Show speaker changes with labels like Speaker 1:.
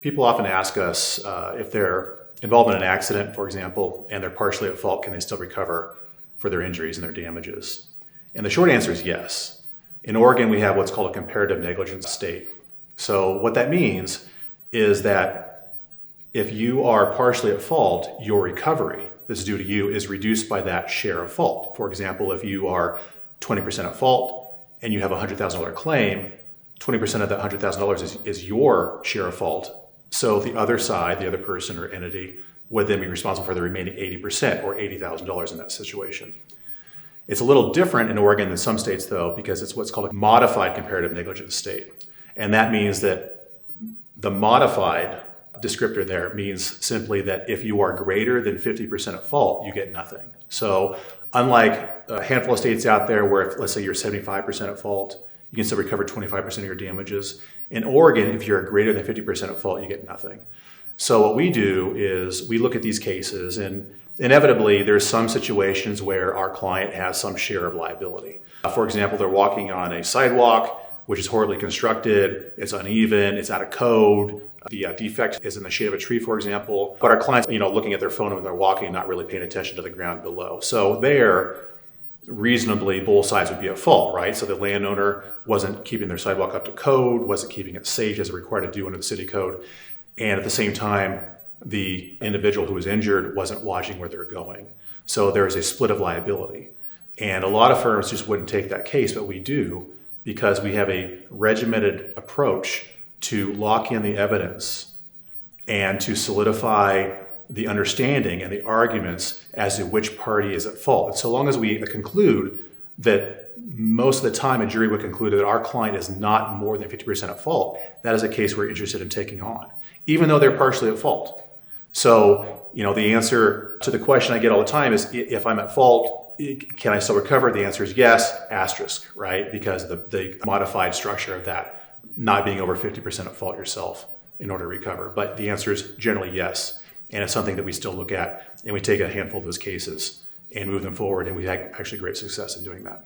Speaker 1: People often ask us if they're involved in an accident, for example, and they're partially at fault, can they still recover for their injuries and their damages? And the short answer is yes. In Oregon, we have what's called a comparative negligence state. So what that means is that if you are partially at fault, your recovery that's due to you is reduced by that share of fault. For example, if you are 20% at fault and you have a $100,000 claim, 20% of that $100,000 is your share of fault. So the other side, the other person or entity, would then be responsible for the remaining 80% or $80,000 in that situation. It's a little different in Oregon than some states, though, because it's what's called a modified comparative negligence state. And that means that the modified descriptor there means simply that if you are greater than 50% at fault, you get nothing. So unlike a handful of states out there where, if, let's say you're 75% at fault, you can still recover 25% of your damages. In Oregon, if you're greater than 50% at fault, you get nothing. So what we do is we look at these cases, and inevitably there's some situations where our client has some share of liability. For example, they're walking on a sidewalk, which is horribly constructed, it's uneven, it's out of code, the defect is in the shade of a tree, for example. But our client's looking at their phone when they're walking, not really paying attention to the ground below. So there, reasonably, both sides would be at fault, right? So the landowner wasn't keeping their sidewalk up to code, wasn't keeping it safe as required to do under the city code. And at the same time, the individual who was injured wasn't watching where they're going. So there is a split of liability. And a lot of firms just wouldn't take that case, but we do, because we have a regimented approach to lock in the evidence and to solidify the understanding and the arguments as to which party is at fault. And so long as we conclude that most of the time a jury would conclude that our client is not more than 50% at fault, that is a case we're interested in taking on, even though they're partially at fault. So, the answer to the question I get all the time is, if I'm at fault, can I still recover? The answer is yes, asterisk, right? Because the modified structure of that, not being over 50% at fault yourself in order to recover. But the answer is generally yes. And it's something that we still look at, and we take a handful of those cases and move them forward, and we've had actually great success in doing that.